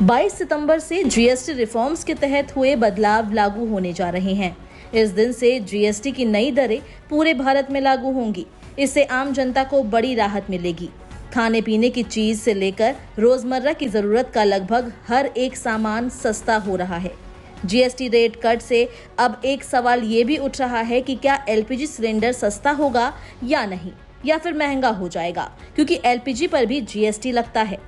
22 सितंबर से GST reforms के तहत हुए बदलाव लागू होने जा रहे हैं। इस दिन से जीएसटी की नई दरें पूरे भारत में लागू होंगी। इससे आम जनता को बड़ी राहत मिलेगी। खाने पीने की चीज से लेकर रोजमर्रा की जरूरत का लगभग हर एक सामान सस्ता हो रहा है। जीएसटी रेट कट से अब एक सवाल ये भी उठ रहा है कि क्या एलपीजी सिलेंडर सस्ता होगा या नहीं, या फिर महंगा हो जाएगा, क्योंकि एलपीजी पर भी जीएसटी लगता है।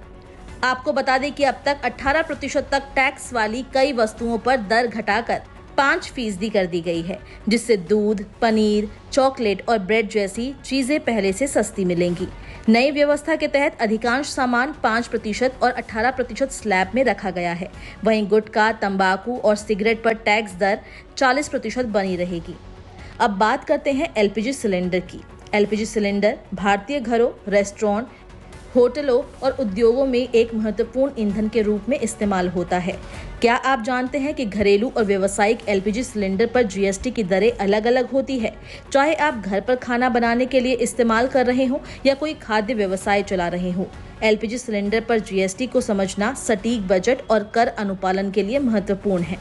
आपको बता दें कि अब तक 18% तक टैक्स वाली कई वस्तुओं पर दर घटाकर 5% कर दी गई है, जिससे दूध, पनीर, चॉकलेट और ब्रेड जैसी चीजें पहले से सस्ती मिलेंगी। नई व्यवस्था के तहत अधिकांश सामान 5% और 18% स्लैब में रखा गया है। वहीं गुटखा, तंबाकू और सिगरेट पर टैक्स दर 40% बनी रहेगी। अब बात करते हैं एलपीजी सिलेंडर की। एलपीजी सिलेंडर भारतीय घरों, रेस्टोरेंट, होटलों और उद्योगों में एक महत्वपूर्ण ईंधन के रूप में इस्तेमाल होता है। क्या आप जानते हैं कि घरेलू और व्यावसायिक एलपीजी सिलेंडर पर जीएसटी की दरें अलग अलग होती है? चाहे आप घर पर खाना बनाने के लिए इस्तेमाल कर रहे हो या कोई खाद्य व्यवसाय चला रहे हो, एलपीजी सिलेंडर पर जीएसटी को समझना सटीक बजट और कर अनुपालन के लिए महत्वपूर्ण है।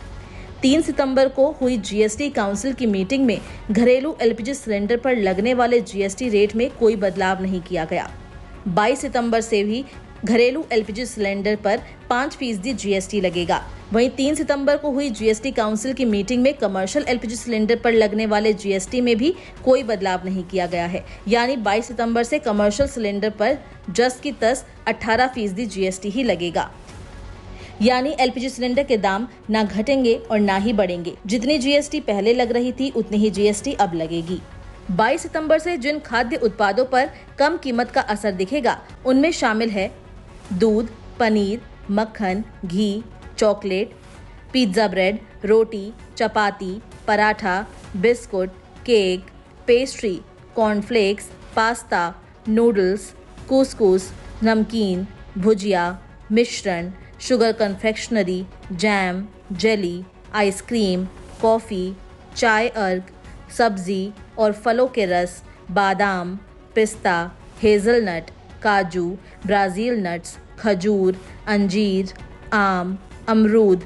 3 सितंबर को हुई जीएसटी काउंसिल की मीटिंग में घरेलू एलपीजी सिलेंडर पर लगने वाले जीएसटी रेट में कोई बदलाव नहीं किया गया। 22 सितंबर से भी घरेलू एलपीजी सिलेंडर पर 5% जीएसटी लगेगा। वहीं 3 सितंबर को हुई जीएसटी काउंसिल की मीटिंग में कमर्शियल एलपीजी सिलेंडर पर लगने वाले जीएसटी में भी कोई बदलाव नहीं किया गया है। यानी 22 सितंबर से कमर्शियल सिलेंडर पर जस की तस 18% जीएसटी ही लगेगा। यानी एलपीजी सिलेंडर के दाम ना घटेंगे और ना ही बढ़ेंगे। जितनी जीएसटी पहले लग रही थी, उतनी ही जीएसटी अब लगेगी। 22 सितंबर से जिन खाद्य उत्पादों पर कम कीमत का असर दिखेगा, उनमें शामिल है दूध, पनीर, मक्खन, घी, चॉकलेट, पिज्जा ब्रेड, रोटी, चपाती, पराठा, biscuit, cake, pastry, cornflakes, pasta, noodles, couscous, नमकीन, भुजिया, मिश्रण, sugar confectionery, jam, jelly, ice cream, coffee, चाय अर्क, सब्जी और फलों के रस, बादाम, पिस्ता, हेज़लनट, काजू, ब्राज़ील नट्स, खजूर, अंजीर, आम, अमरूद।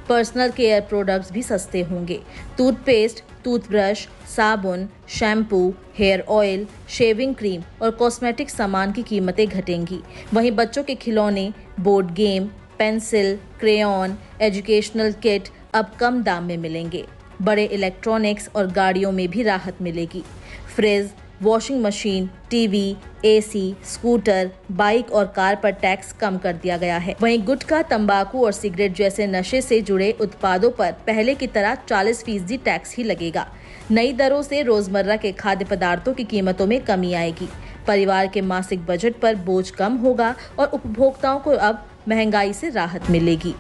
पर्सनल केयर प्रोडक्ट्स भी सस्ते होंगे। टूथपेस्ट, टूथब्रश, साबुन, shampoo, hair oil, shaving cream और कॉस्मेटिक सामान की कीमतें घटेंगी। वहीं बच्चों के खिलौने, board game, pencil, crayon, educational kit अब कम दाम में मिलेंगे। बड़े इलेक्ट्रॉनिक्स और गाड़ियों में भी राहत मिलेगी। Fridge, washing machine, TV, AC, scooter, bike और कार पर टैक्स कम कर दिया गया है। वहीं गुटखा, तंबाकू और सिगरेट जैसे नशे से जुड़े उत्पादों पर पहले की तरह 40% टैक्स ही लगेगा। नई दरों से रोजमर्रा के खाद्य पदार्थों की कीमतों में कमी आएगी। परिवार के मासिक बजट पर बोझ कम होगा और उपभोक्ताओं को अब महंगाई से राहत मिलेगी।